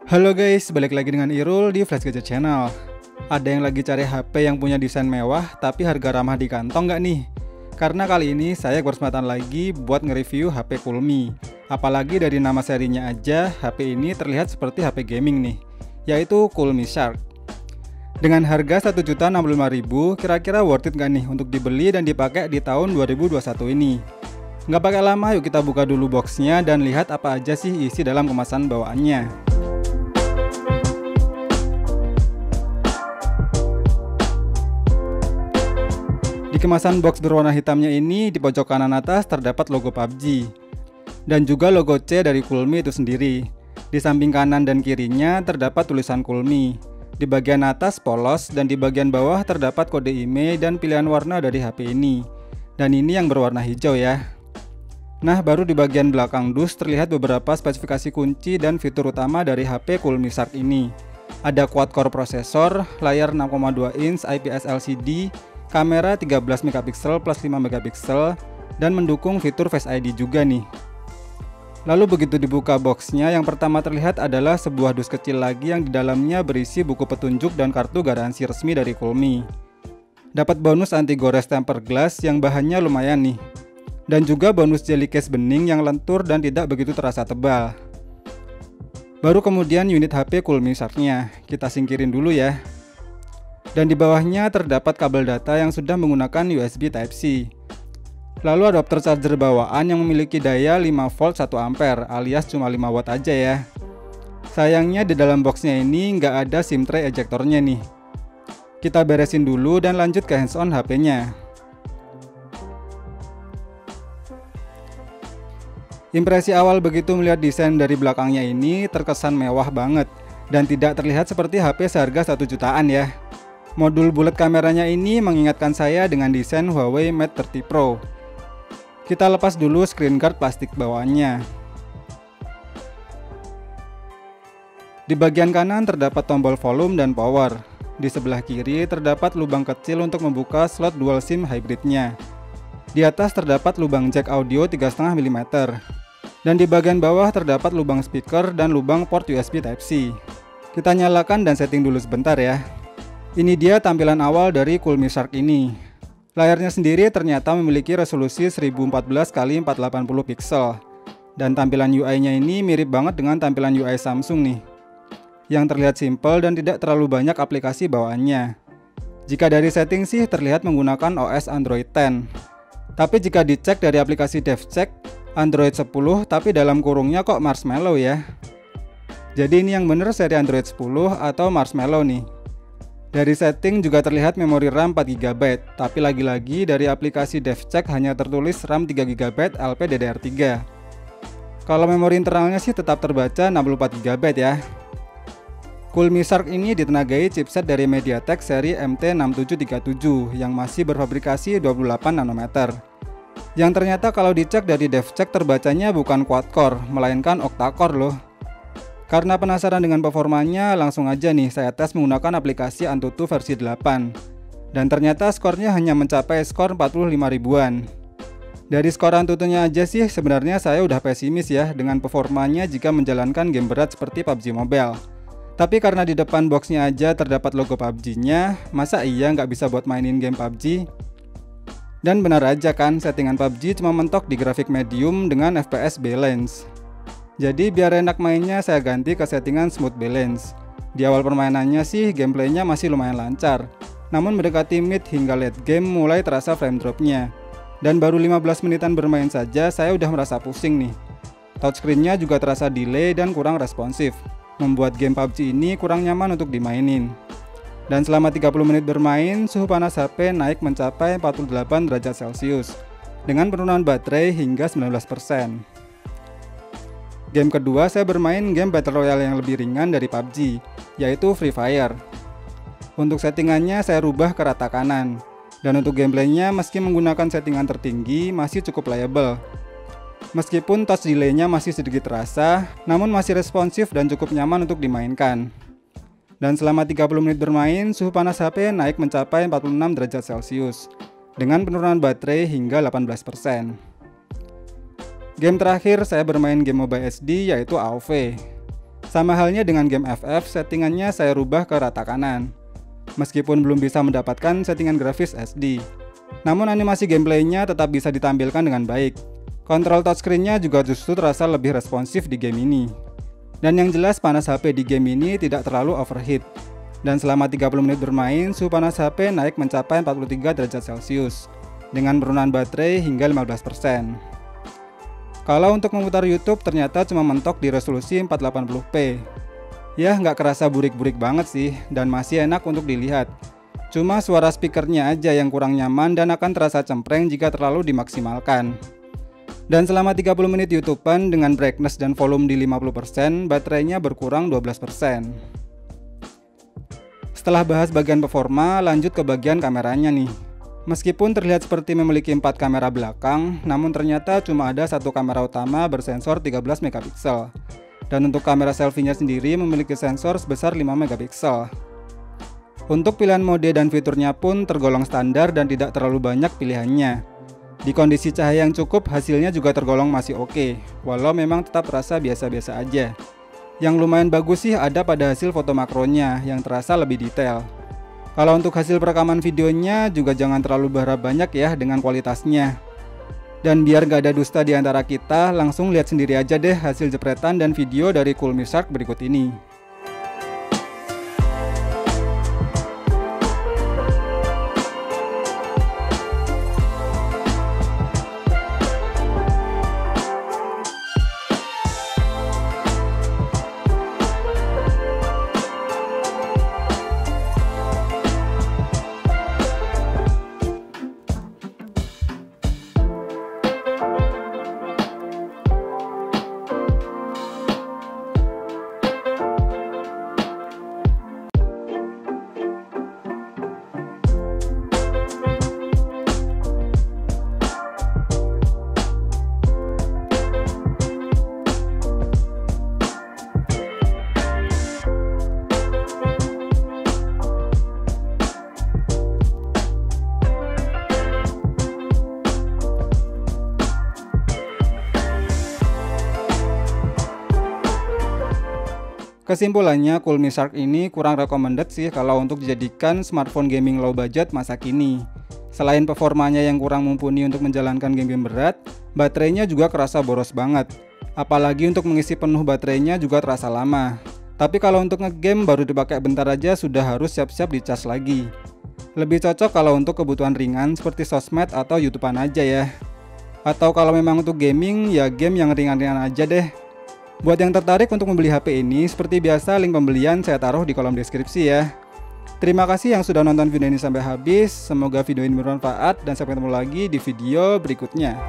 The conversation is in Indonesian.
Halo guys, balik lagi dengan Irul di Flash Gadget Channel. Ada yang lagi cari HP yang punya desain mewah tapi harga ramah di kantong nggak nih? Karena kali ini saya berkesempatan lagi buat nge-review HP Coolme. Apalagi dari nama serinya aja, HP ini terlihat seperti HP gaming nih, yaitu Coolme Shark. Dengan harga Rp1.065.000, kira-kira worth it nggak nih untuk dibeli dan dipakai di tahun 2021 ini? Nggak pakai lama, yuk kita buka dulu boxnya dan lihat apa aja sih isi dalam kemasan bawaannya. Di kemasan box berwarna hitamnya ini, di pojok kanan atas terdapat logo PUBG dan juga logo C dari Coolme itu sendiri. Di samping kanan dan kirinya terdapat tulisan Coolme. Di bagian atas polos dan di bagian bawah terdapat kode IMEI dan pilihan warna dari HP ini. Dan ini yang berwarna hijau ya. Nah, baru di bagian belakang dus terlihat beberapa spesifikasi kunci dan fitur utama dari HP Coolme Shark ini. Ada quad-core prosesor, layar 6,2 inch IPS LCD, kamera 13 megapiksel plus 5 megapiksel, dan mendukung fitur Face ID juga nih. Lalu begitu dibuka boxnya, yang pertama terlihat adalah sebuah dus kecil lagi yang di dalamnya berisi buku petunjuk dan kartu garansi resmi dari Coolme. Dapat bonus anti gores tempered glass yang bahannya lumayan nih. Dan juga bonus jelly case bening yang lentur dan tidak begitu terasa tebal. Baru kemudian unit HP Coolme Shark-nya, kita singkirin dulu ya. Dan di bawahnya terdapat kabel data yang sudah menggunakan USB Type-C. Lalu adapter charger bawaan yang memiliki daya 5V 1A alias cuma 5W aja ya. Sayangnya di dalam boxnya ini nggak ada SIM tray ejectornya nih. Kita beresin dulu dan lanjut ke hands-on HP-nya. Impresi awal begitu melihat desain dari belakangnya ini terkesan mewah banget dan tidak terlihat seperti HP seharga 1 jutaan ya. Modul bulat kameranya ini mengingatkan saya dengan desain Huawei Mate 30 Pro. Kita lepas dulu screen guard plastik bawaannya. Di bagian kanan terdapat tombol volume dan power. Di sebelah kiri terdapat lubang kecil untuk membuka slot dual SIM hybridnya. Di atas terdapat lubang jack audio 3,5 mm. Dan di bagian bawah terdapat lubang speaker dan lubang port USB Type-C. Kita nyalakan dan setting dulu sebentar ya. Ini dia tampilan awal dari Coolme Shark ini. Layarnya sendiri ternyata memiliki resolusi 1014x480 pixel. Dan tampilan UI-nya ini mirip banget dengan tampilan UI Samsung nih. Yang terlihat simpel dan tidak terlalu banyak aplikasi bawaannya. Jika dari setting sih terlihat menggunakan OS Android 10. Tapi jika dicek dari aplikasi DevCheck, Android 10 tapi dalam kurungnya kok Marshmallow ya. Jadi ini yang bener seri Android 10 atau Marshmallow nih. Dari setting juga terlihat memori RAM 4GB, tapi lagi-lagi dari aplikasi DevCheck hanya tertulis RAM 3GB LPDDR3. Kalau memori internalnya sih tetap terbaca 64GB ya. Coolme Shark ini ditenagai chipset dari MediaTek seri MT6737 yang masih berfabrikasi 28 nanometer. Yang ternyata kalau dicek dari DevCheck terbacanya bukan quad-core, melainkan octa-core loh. Karena penasaran dengan performanya, langsung aja nih saya tes menggunakan aplikasi Antutu versi 8. Dan ternyata skornya hanya mencapai skor 45 ribuan. Dari skor Antutunya aja sih sebenarnya saya udah pesimis ya dengan performanya jika menjalankan game berat seperti PUBG Mobile. Tapi karena di depan boxnya aja terdapat logo PUBG-nya, masa iya nggak bisa buat mainin game PUBG? Dan benar aja kan, settingan PUBG cuma mentok di grafik medium dengan FPS balance. Jadi biar enak mainnya saya ganti ke settingan smooth balance. Di awal permainannya sih gameplaynya masih lumayan lancar. Namun mendekati mid hingga late game mulai terasa frame dropnya. Dan baru 15 menitan bermain saja saya udah merasa pusing nih. Touchscreen-nya juga terasa delay dan kurang responsif, membuat game PUBG ini kurang nyaman untuk dimainin. Dan selama 30 menit bermain, suhu panas HP naik mencapai 48 derajat Celcius dengan penurunan baterai hingga 19%. Game kedua saya bermain game Battle Royale yang lebih ringan dari PUBG, yaitu Free Fire. Untuk settingannya saya rubah ke rata kanan. Dan untuk gameplaynya meski menggunakan settingan tertinggi masih cukup playable. Meskipun touch delay-nya masih sedikit terasa, namun masih responsif dan cukup nyaman untuk dimainkan. Dan selama 30 menit bermain, suhu panas HP naik mencapai 46 derajat Celcius dengan penurunan baterai hingga 18%. Game terakhir saya bermain game MOBA SD yaitu AoV. Sama halnya dengan game FF, settingannya saya rubah ke rata kanan. Meskipun belum bisa mendapatkan settingan grafis SD, namun animasi gameplaynya tetap bisa ditampilkan dengan baik. Kontrol touchscreen-nya juga justru terasa lebih responsif di game ini. Dan yang jelas panas HP di game ini tidak terlalu overheat. Dan selama 30 menit bermain, suhu panas HP naik mencapai 43 derajat Celcius dengan penurunan baterai hingga 15%. Kalau untuk memutar YouTube ternyata cuma mentok di resolusi 480p. Ya nggak kerasa burik-burik banget sih, dan masih enak untuk dilihat. Cuma suara speakernya aja yang kurang nyaman dan akan terasa cempreng jika terlalu dimaksimalkan. Dan selama 30 menit YouTubean dengan brightness dan volume di 50%, baterainya berkurang 12%. Setelah bahas bagian performa, lanjut ke bagian kameranya nih. Meskipun terlihat seperti memiliki 4 kamera belakang, namun ternyata cuma ada satu kamera utama bersensor 13 megapiksel. Dan untuk kamera selfie-nya sendiri memiliki sensor sebesar 5 megapiksel. Untuk pilihan mode dan fiturnya pun tergolong standar dan tidak terlalu banyak pilihannya. Di kondisi cahaya yang cukup, hasilnya juga tergolong masih oke, walau memang tetap terasa biasa-biasa aja. Yang lumayan bagus sih ada pada hasil foto makronya yang terasa lebih detail. Kalau untuk hasil perekaman videonya juga jangan terlalu berharap banyak ya dengan kualitasnya. Dan biar gak ada dusta di antara kita, langsung lihat sendiri aja deh hasil jepretan dan video dari Coolmisark berikut ini. Kesimpulannya, Coolmisark ini kurang recommended sih kalau untuk dijadikan smartphone gaming low budget masa kini. Selain performanya yang kurang mumpuni untuk menjalankan game-game berat, baterainya juga kerasa boros banget. Apalagi untuk mengisi penuh baterainya juga terasa lama. Tapi kalau untuk ngegame baru dipakai bentar aja sudah harus siap-siap dicas lagi. Lebih cocok kalau untuk kebutuhan ringan seperti sosmed atau YouTubean aja ya. Atau kalau memang untuk gaming, ya game yang ringan-ringan aja deh. Buat yang tertarik untuk membeli HP ini, seperti biasa link pembelian saya taruh di kolom deskripsi ya. Terima kasih yang sudah nonton video ini sampai habis. Semoga video ini bermanfaat dan sampai ketemu lagi di video berikutnya.